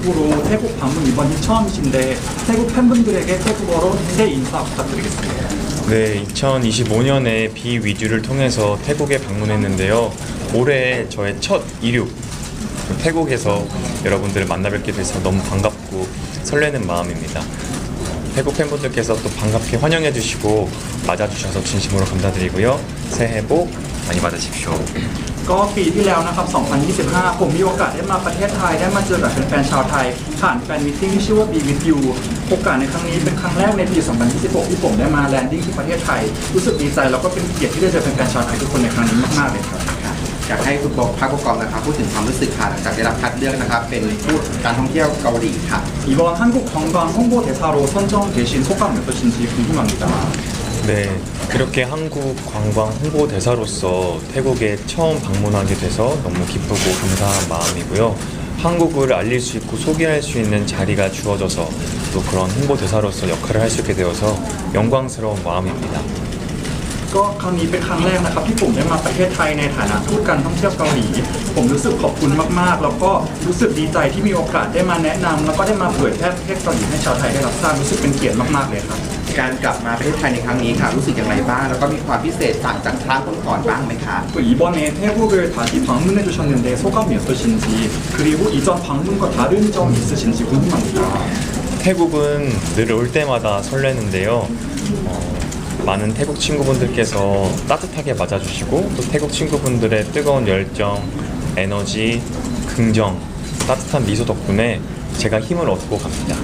태국으로 태국 방문 이번이 처음이신데 태국 팬분들에게 태국어로 새 인사 부탁드리겠습니다. 네, 2025년에 비위주를 통해서 태국에 방문했는데요. 올해 저의 첫 이륙, 태국에서 여러분들을 만나뵙게 돼서 너무 반갑고 설레는 마음입니다. 태국 팬분들께서 또 반갑게 환영해 주시고 맞아주셔서 진심으로 감사드리고요. 새해 복 많이 받으십시오. ก็ปีที่แล้วนะครับ 2025 ผมมีโอกาสได้มาประเทศไทยได้มาเจอกับแฟนๆชาวไทยผ่านแฟนมิทติ้งที่ชื่อว่า Be With You โอกาสในครั้งนี้เป็นครั้งแรกในปี 2026 ที่ผมได้มาแลนดิ้งที่ประเทศไทยรู้สึกดีใจแล้วก็เป็นเกียรติที่ได้เจอแฟนๆชาวไทยทุกคนในครั้งนี้มากๆเลยครับ อยากให้คุณภาคปกครองนะครับพูดถึงความรู้สึกค่ะหลังจากได้รับคัดเลือกนะครับเป็นผู้การท่องเที่ยวเกาหลีค่ะ 이번 한국 관광 홍보 대사로 선정되신 소감이 어떠신지 궁금합니다. 네, 이렇게 한국 관광 홍보 대사로서 태국에 처음 방문하게 돼서 너무 기쁘고 감사한 마음이고요. 한국을 알릴 수 있고 소개할 수 있는 자리가 주어져서 또 그런 홍보 대사로서 역할을 할 수 있게 되어서 영광스러운 마음입니다. ก็ครั้งนี้เป็นครั้งแรกนะครับที่ผมได้มาประเทศไทยในฐานะทูตการท่องเที่ยวเกาหลีผมรู้สึกขอบคุณมากๆแล้วก็รู้สึกดีใจที่มีโอกาสได้มาแนะนำแล้วก็ได้มาเผยแพร่ประเทศเกาหลีให้ชาวไทยได้รับทราบรู้สึกเป็นเกียรติมากๆเลยครับ การกลับมาประเทศไทยในครั้งนี้ค่ะรู้สึกอย่างไรบ้างแล้วก็มีความพิเศษต่างจากครั้งก่อนๆบ้างไหมคะ 또 이번에 태국을 다시 방문해 주셨는데 소감이 어떠신지 그리고 이전 방문과 다른 점이 있으신지 궁금합니다. 태국은 늘 올 때마다 설레는데요. 많은 태국 친구분들께서 따뜻하게 맞아주시고 또 태국 친구분들의 뜨거운 열정, 에너지, 긍정, 따뜻한 미소 덕분에 제가 힘을 얻고 갑니다.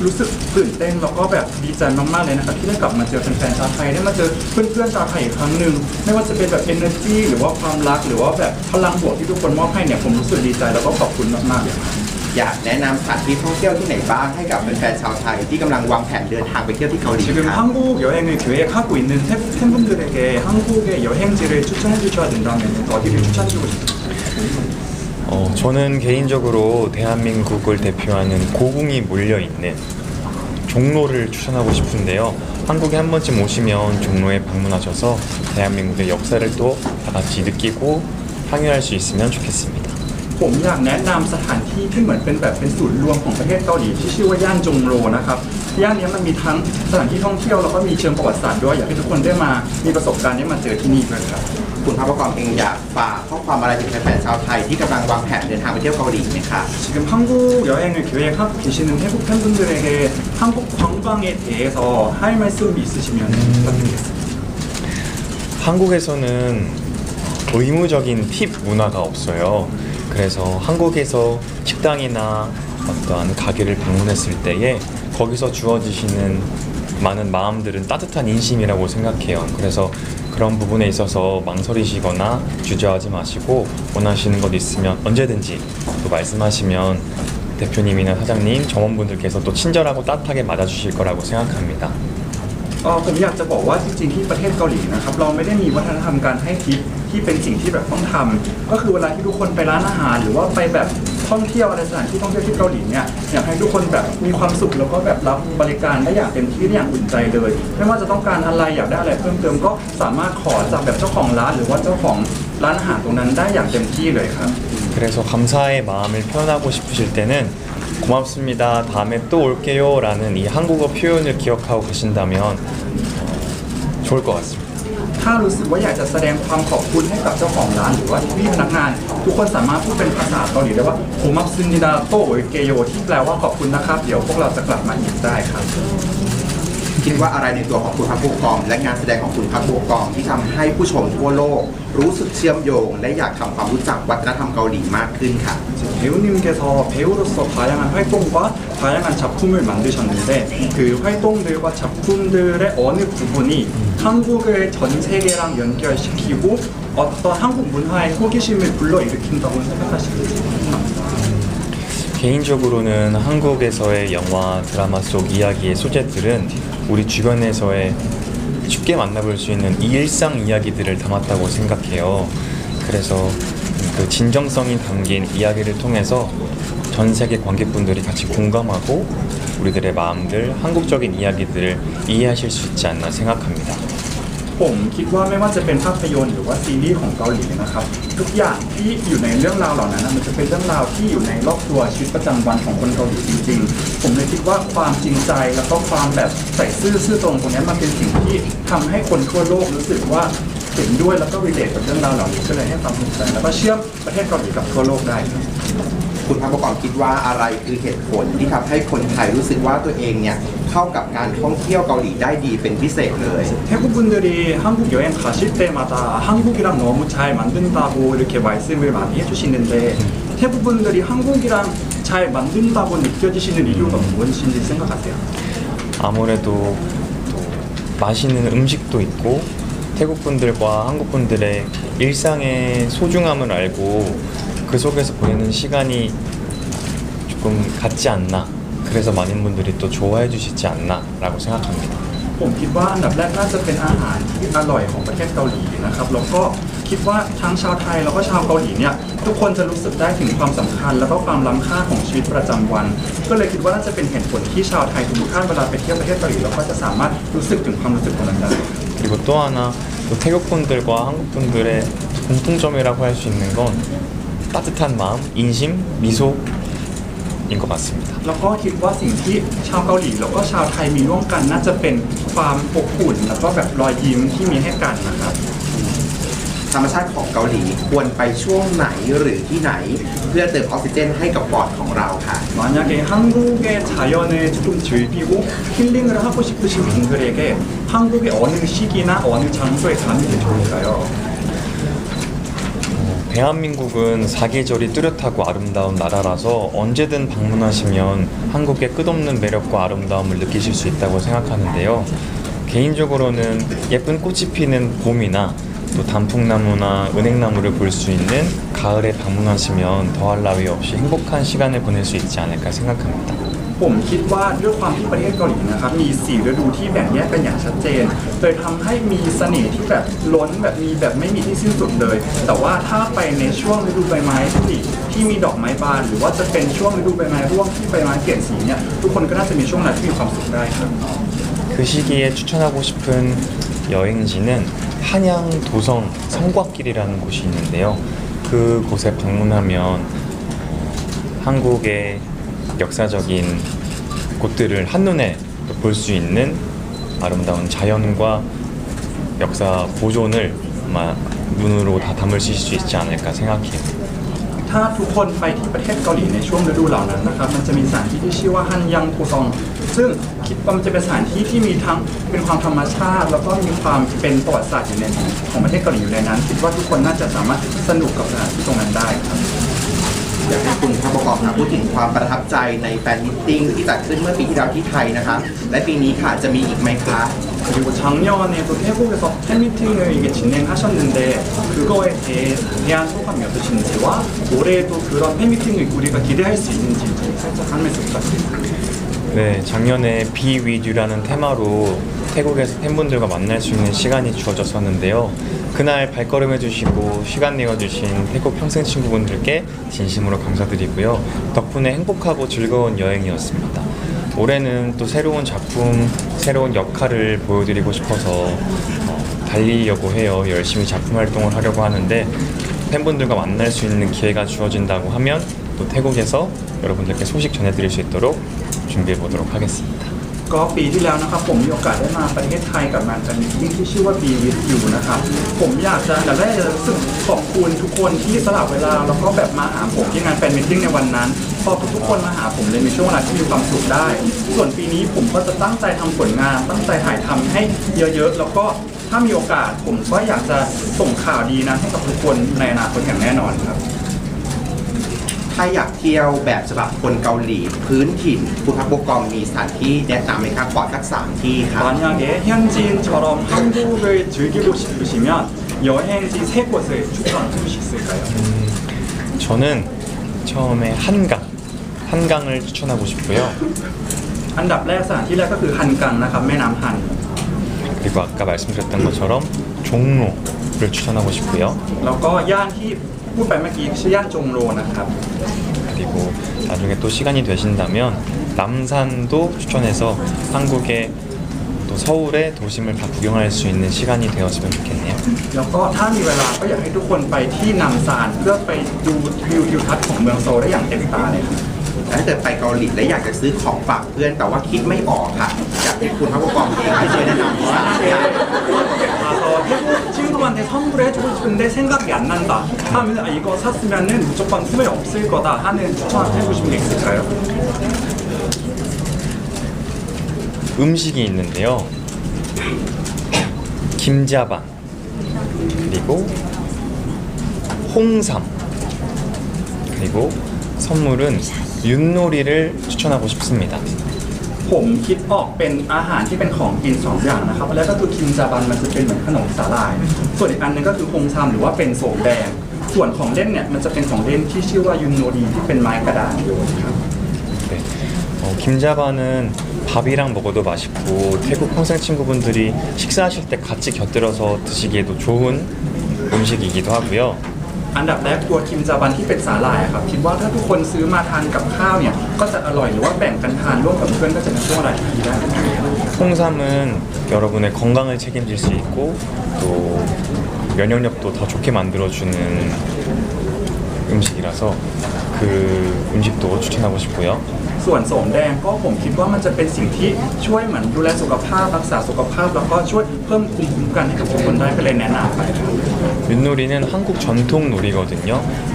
รู้สึกตื่นเต้นแล้วก็แบบดีใจมากๆเลยนะครับที่ได้กลับมาเจอแฟนๆชาวไทยได้มาเจอเพื่อนๆชาวไทยอีกครั้งหนึ่งไม่ว่าจะเป็นแบบ energy หรือว่าความรักหรือว่าแบบพลังบวกที่ทุกคนมอบให้เนี่ยผมรู้สึกดีใจแล้วก็ขอบคุณมากๆเลยครับ อยากแนะนำสถานที่ท่องเที่ยวที่ไหนบ้างให้กับแฟนๆชาวไทยที่กำลังวางแผนเดินทางไปเที่ยวที่เกาหลี 지금 ค่ะ 한국 여행을 계획하고 있는 태국 팬분들에게 한국의 여행지를 추천해 주셔야 된다면 어디를 추천해 주고 싶으세요? 저는 개인적으로 대한민국을 대표하는 고궁이 몰려있는 종로를 추천하고 싶은데요. 한국에 한 번쯤 오시면 종로에 방문하셔서 대한민국의 역사를 또 다 같이 느끼고 향유할 수 있으면 좋겠습니다. ผมอยากแนะนำสถานที่ที่เหมือนเป็นแบบเป็นศูนย์รวมของประเทศเกาหลีที่ชื่อว่าย่านจงโรนะครับย่านนี้มันมีทั้งสถานที่ท่องเที่ยวแล้วก็มีเชิงประวัติศาสตร์ด้วยอยากให้ทุกคนได้มามีประสบการณ์ได้มาเจอที่นี่ด้วยครับ คุณภาคปกครองเองอยากฝากข้อความอะไรถึงแฟนๆชาวไทยที่กำลังวางแผนเดินทางไปเที่ยวเกาหลีไหมคะ 지금 한국 여행을 계획하고 계시는 태국 팬분들에게 한국 관광에 대해서 할 말씀이 있으시면 부탁드리겠습니다. 한국에서는 의무적인 팁 문화가 없어요. 그래서 한국에서 식당이나 어떠한 가게를 방문했을 때에 거기서 주어지시는 많은 마음들은 따뜻한 인심이라고 생각해요. 그래서 그런 부분에 있어서 망설이시거나 주저하지 마시고 원하시는 것 있으면 언제든지 또 말씀하시면 대표님이나 사장님, 점원분들께서 또 친절하고 따뜻하게 맞아주실 거라고 생각합니다. ผมอยากจะบอกว่าจริงๆที่ประเทศเกาหลีนะครับเราไม่ได้มีวัฒนธรรมการให้ทิปที่เป็นสิ่งที่แบบต้องทำก็คือเวลาที่ทุกคนไปร้านอาหารหรือว่าไปแบบท่องเที่ยวอะไรสถานที่ท่องเที่ยวที่เกาหลีเนี่ยอยากให้ทุกคนแบบมีความสุขแล้วก็แบบรับบริการได้อย่างเต็มที่ได้อย่างอุ่นใจเลยไม่ว่าจะต้องการอะไรอยากได้อะไรเพิ่มเติมก็สามารถขอจากแบบเจ้าของร้านหรือว่าเจ้าของร้านอาหารตรงนั้นได้อย่างเต็มที่เลยครับ 그래서 감사의 마음을 표현하고 싶으실 때는 고맙습니다. 다음에 또 올게요. 라는 이 한국어 표현을 기억하고 가신다면 좋을 것 같습니다. ถ้ารู้สึกว่าอยากจะแสดงความขอบคุณให้กับเจ้าของร้านหรือว่าพี่พนักงานทุกคนสามารถพูดเป็นภาษาเกาหลีได้ว่าโฮมับซึนิดาโตโอเกโยที่แปลว่าขอบคุณนะครับเดี๋ยวพวกเราจะกลับมาอีกได้ครับ คิดว่าอะไรในตัวของคุณภาคปกครองและงานแสดงของคุณภาคปกครองที่ทำให้ผู้ชมทั่วโลกรู้สึกเชื่อมโยงและอยากทำความรู้จักวัฒนธรรมเกาหลีมากขึ้นค่ะ 배우님께서 배우로서 다양한 활동과 다양한 작품을 만드셨는데 그 활동들과 작품들의 어느 부분이 한국을 전 세계랑 연결시키고 어떤 한국 문화의 호기심을 불러일으킨다고 생각하시는지 궁금합니다. 개인적으로는 한국에서의 영화, 드라마 속 이야기의 소재들은 우리 주변에서의 쉽게 만나볼 수 있는 이 일상 이야기들을 담았다고 생각해요. 그래서 그 진정성이 담긴 이야기를 통해서 전 세계 관객분들이 같이 공감하고 우리들의 마음들, 한국적인 이야기들을 이해하실 수 있지 않나 생각합니다. ผมคิดว่าไม่ว่าจะเป็นภาพยนตร์หรือว่าซีรีส์ของเกาหลีนะครับทุกอย่างที่อยู่ในเรื่องราวเหล่านั้นนะมันจะเป็นเรื่องราวที่อยู่ในรอบตัวชีวิตประจำวันของคนเกาหลีจริงๆผมเลยคิดว่าความจริงใจแล้วก็ความแบบใส่ซื่อตรงตรงนี้มันเป็นสิ่งที่ทำให้คนทั่วโลกรู้สึกว่าเห็นด้วยแล้วก็รีเลทกับเรื่องราวเหล่านี้ก็เลยให้ความสนใจแล้วก็เชื่อมประเทศเกาหลีกับทั่วโลกได้ครับ คุณพักประกอบคิดว่าอะไรคือเหตุผลที่ทำให้คนไทยรู้สึกว่าตัวเองเนี่ยเข้ากับการท่องเที่ยวเกาหลีได้ดีเป็นพิเศษเลย 태국 분들이 한국 여행 가실 때마다 한국이랑 너무 잘 만든다고 이렇게 말씀을 많이 해주시는데 태국 분들이 한국이랑 잘 만든다고 느껴지시는 이유가 무엇인지 생각하세요? 아무래도 또 맛있는 음식도 있고 태국 분들과 한국 분들의 일상의 소중함을 알고 그 속에서 보내는 시간이 조금 같지 않나. 그래서 많은 분들이 또 좋아해 주시지 않나라고 생각합니다. ผมคิดว่าอันดับแรกน่าจะเป็นอาหารที่อร่อยของประเทศเกาหลีนะครับแล้วก็คิดว่าทั้งชาวไทยแล้วก็ชาวเกาหลีเนี่ยทุกคนจะรู้สึกได้ถึงความสำคัญแล้วก็ความล้ำค่าของชีวิตประจำวัน ก็เลยคิดว่าน่าจะเป็นเหตุผลที่ชาวไทยทุกท่านเวลาไปเที่ยวประเทศเกาหลีเราก็จะสามารถรู้สึกถึงความรู้สึกตรงนั้นได้ 그리고 또 하나 또 태국 분들과 한국 분들의 공통점이라고 할 수 있는 건 따뜻한 마음, 인심, 미소인 것 같습니다. แล้วก็คิดว่าสิ่งที่ชาวเกาหลีแล้วก็ชาวไทยมีร่วมกันน่าจะเป็นความอบอุ่นแล้วก็แบบรอยยิ้มที่มีให้กันนะครับ ธรรมชาติของเกาหลีควรไปช่วงไหนหรือที่ไหน เพื่อเติมออกซิเจนให้กับปอดของเราค่ะ 만약에 한국의 자연을 좀 즐기고 힐링을 하고 싶으신 분들에게 한국의 어느 시기나 어느 장소에 가는 게 좋을까요? 대한민국은 사계절이 뚜렷하고 아름다운 나라라서 언제든 방문하시면 한국의 끝없는 매력과 아름다움을 느끼실 수 있다고 생각하는데요. 개인적으로는 예쁜 꽃이 피는 봄이나 또 단풍나무나 은행나무를 볼 수 있는 가을에 방문하시면 더할 나위 없이 행복한 시간을 보낼 수 있지 않을까 생각합니다. ผมคิดว่าด้วยความที่ประเทศเกาหลีนะครับมี4ฤดูที่แบ่งแยกกันอย่างชัดเจนเลยทำให้มีเสน่ห์ที่แบบล้นแบบมีแบบไม่มีที่สิ้นสุดเลย แต่ว่าถ้าไปในช่วงฤดูใบไม้ผลิที่มีดอกไม้บานหรือว่าจะเป็นช่วงฤดูใบไม้ร่วงที่ใบไม้เปลี่ยนสีเนี่ยทุกคนก็น่าจะมีช่วงนั้นที่มีความสุขได้ครับ 그 시기에 추천하고 싶은 여행지는 한양 도성 성곽길이라는 곳이 있는데요. 그곳에 방문하면 한국의 역사적인 곳들을 한눈에 볼 수 있는 아름다운 자연과 역사 보존을 아마 눈으로 다 담으실 수 있지 않을까 생각해요. ถ้าทุกคนไปที่ประเทศเกาหลีในช่วงฤดูเหล่านั้นนะครับมันจะมีสถานที่ที่ชื่อว่าฮันยังโทซองซึ่งคิดว่ามันจะเป็นสถานที่ที่มีทั้งเป็นความธรรมชาติ แล้วก็มีความเป็นประวัติศาสตร์อยู่ในของประเทศเกาหลีอยู่ในนั้นคิดว่าทุกคนน่าจะสามารถสนุกกับสถานที่ตรงนั้นได้ครับ อยากให้คุณพักประกอบค่ะพูดถึงความประทับใจในแฟนมิตติ้งที่จัดขึ้นเมื่อปีที่แล้วที่ไทยนะคะและปีนี้ค่ะจะมีอีกไหมคะ 그리고 작년에도 태국에서 팬미팅을 이게 진행하셨는데 그거에 대한 소감이 어떠신지와 올해도 그런 팬미팅을 우리가 기대할 수 있는지 살짝 한 말씀 부탁드립니다. 네, 작년에 Be With You라는 테마로 태국에서 팬분들과 만날 수 있는 시간이 주어졌었는데요. 그날 발걸음해주시고 시간 내어주신 태국 평생 친구분들께 진심으로 감사드리고요. 덕분에 행복하고 즐거운 여행이었습니다. 올해는 또 새로운 작품, 새로운 역할을 보여드리고 싶어서 달리려고 해요. 열심히 작품 활동을 하려고 하는데 팬분들과 만날 수 있는 기회가 주어진다고 하면 또 태국에서 여러분들께 소식 전해드릴 수 있도록 준비해 보도록 하겠습니다. ก็ปีที่แล้วนะครับผมมีโอกาสได้มาประเทศไทยกับงานแฟนมิตติ้งที่ชื่อว่า Be With You นะครับผมอยากจะแต่แรกจะรู้สึกขอบคุณทุกคนที่สละเวลาแล้วก็แบบมาหาผมที่งานแฟนมิตติ้งในวันนั้นพอทุกคนมาหาผมเลยมีช่วงเวลาที่มีความสุขได้ ส่วนปีนี้ผมก็จะตั้งใจทำผลงานตั้งใจถ่ายทำให้เยอะๆแล้วก็ถ้ามีโอกาสผมก็อยากจะส่งข่าวดีนะให้กับทุกคนในอนาคตอย่างแน่นอนครับ ถ้าอยากเที่ยวแบบฉบับคนเกาหลีพื้นถิ่นคุณพักประกอบมีสถานที่แนะนำไหมครับขอสัก3ที่ครับ 만약에 현지인처럼 한국을 즐기고 싶으시면 여행지 3곳을 추천해 주실 수 있을까요? 저는 처음에 한강을 추천하고 싶고요. อันดับแรกสถานที่แรกก็คือฮันกังนะครับแม่น้ำฮัน 그리고 아까 말씀드렸던 것처럼 종로를 추천하고 싶고요. แล้วก็ย่านที่พูดไปเมื่อกี้ชื่อย่านจงโรนะครับ 그리고 나중에 또 시간이 되신다면 남산도 추천해서 한국의 또 서울의 도심을 다 구경할 수 있는 시간이 되었으면 좋겠네요. แล้วก็ถ้ามีเวลาก็อยากให้ทุกคนไปที่นำซานเพื่อไปดูวิวทิวทัศน์ของเมืองโซลได้อย่างเต็มตาเลยครับ ถ้าเกิดไปเกาหลีและอยากจะซื้อของฝากเพื่อนแต่ว่าคิดไม่ออกค่ะอยากให้คุณพักผู้กองเองให้ช่วยแนะนำว่า 가서 태국 친구한테 선물을 해주고 싶은데 생각이 안 난다 하면 아, 이거 샀으면은 무조건 후회 없을 거다 하는 추천해주시면 있을까요? 음식이 있는데요. 김자반 그리고 홍삼 그리고 선물은 윷놀이를 추천하고 싶습니다. ผมคิดออกเป็นอาหารที่เป็นของกิน2อย่างนะครับแล้วก็คือคิมจาบันมันจะเป็นเหมือนขนมสาหร่าย ส่วนอีกอันนึงก็คือฮงซัมหรือว่าเป็นโสมแดง ส่วนของเล่นเนี่ยมันจะเป็นของเล่นที่ชื่อว่ายุนโนดีที่เป็นไม้กระดานโยนครับ 네. 김자반은 밥이랑 먹어도 맛있고 태국 평생 친구분들이 식사하실 때 같이 곁들여서 드시기에도 좋은 음식이기도 하고요. อันดับแรกตัวคิมจาบันที่เป็นสาหร่ายอะครับคิดว่าถ้าทุกคนซื้อมาทานกับข้าวเนี่ยก็จะอร่อยหรือว่าแบ่งกันทานร่วมกับเพื่อนก็จะเป็นช่วงเวลาที่ดีได้ 홍삼은 여러분의 건강을 책임질 수 있고 또 면역력도 더 좋게 만들어주는 음식이라서 그 음식도 추천하고 싶고요. ส่วนโสมแดงก็ผมคิดว่ามันจะเป็นสิ่งที่ช่วยเหมือนดูแลสุขภาพรักษาสุขภาพแล้วก็ช่วยเพิ่มภูมิคุ้มกันให้กับทุกคนได้ก็เลยแนะนำไปครับ 윷놀이는 한국 전통 놀이거든요.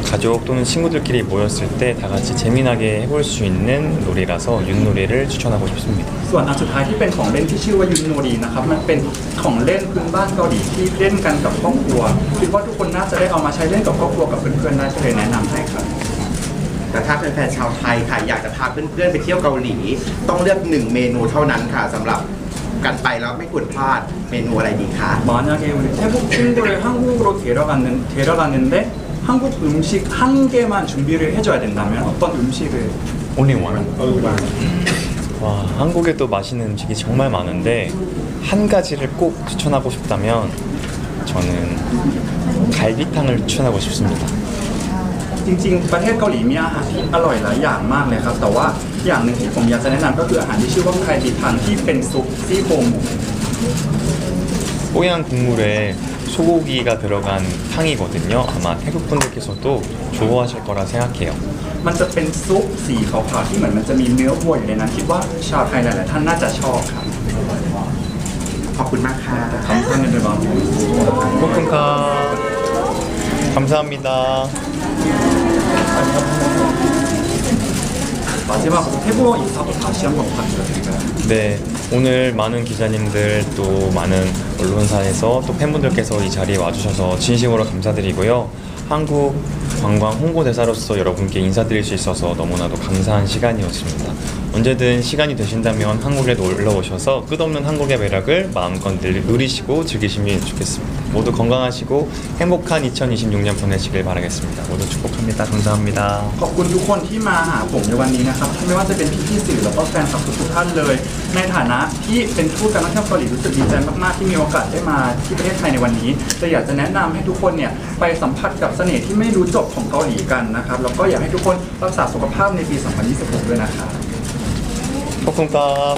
가족 또는 친구들끼리 모였을 때 다 같이 재미나게 해볼 수 있는 놀이라서 윷놀이를 추천하고 싶습니다. ส่วนอันสุดท้ายที่เป็นของเล่นที่ชื่อว่ายุนโนรีนะครับมันเป็นของเล่นพื้นบ้านเกาหลีที่เล่นกันกับครอบครัวคิดว่าทุกคนน่าจะได้เอามาใช้เล่นกับครอบครัวกับเพื่อนๆได้ก็เลยแนะนำให้ครับ แต่ถ้าเป็นแฟนชาวไทยค่ะอยากจะพาเพื่อนๆไปเที่ยวเกาหลี ต้องเลือก1เมนูเท่านั้นค่ะสำหรับการไปแล้วไม่ควรพลาดเมนูอะไรดีคะ 만약에 우리 태국 친구를 한국으로 데려가는데 한국 음식 한 개만 준비를 해줘야 된다면 어떤 음식을 Only one. 와, 한국에 또 맛있는 음식이 정말 많은데 한 가지를 꼭 추천하고 싶다면 저는 갈비탕을 추천하고 싶습니다. จริงๆประเทศเกาหลีมีอาหารที่อร่อยหลายอย่างมากเลยครับแต่ว่าอย่างหนึ่งที่ผมอยากจะแนะนำก็คืออาหารที่ชื่อว่าไคติทันที่เป็นซุปซี่โครงหมู 뽀얀 국물에 소고기가 들어간 탕이거든요. 아마 태국 분들께서도 좋아하실 거라 생각해요. มันจะเป็นซุปสีขาวๆที่เหมือนมันจะมีเนื้อวัวอยู่ในนั้นคิดว่าชาวไทยหลายๆท่านน่าจะชอบครับ ขอบคุณมากค่ะ 감사합니다. 코쿤카 감사합니다. 마지막으로 태국어 인사도 다시 한번 부탁드릴까요? 네, 오늘 많은 기자님들 또 많은 언론사에서 또 팬분들께서 이 자리에 와주셔서 진심으로 감사드리고요. 한국 관광 홍보대사로서 여러분께 인사드릴 수 있어서 너무나도 감사한 시간이었습니다. 언제든 시간이 되신다면 한국에 놀러 오셔서 끝없는 한국의 매력을 마음껏 누리시고 즐기시면 좋겠습니다. 모두 건강하시고 행복한 2026년 보내시길 바라겠습니다. 모두 축복합니다. 감사합니다. ขอบคุณทุกคนที่มาหาผมในวันนี้นะครับไม่ว่าจะเป็นพี่ๆสื่อแล้วก็แฟนคลับทุกๆท่านเลย ในฐานะที่เป็นทูตการท่องเที่ยวเกาหลีรู้สึกดีใจมากๆที่มีโอกาสได้มาที่ประเทศไทยในวันนี้แต่อยากจะแนะนำให้ทุกคนเนี่ยไปสัมผัสกับเสน่ห์ที่ไม่รู้จบของเกาหลีกันนะครับแล้วก็อยากให้ทุกคนรักษาสุขภาพในปี 2026 ด้วยนะครับ 코쿤카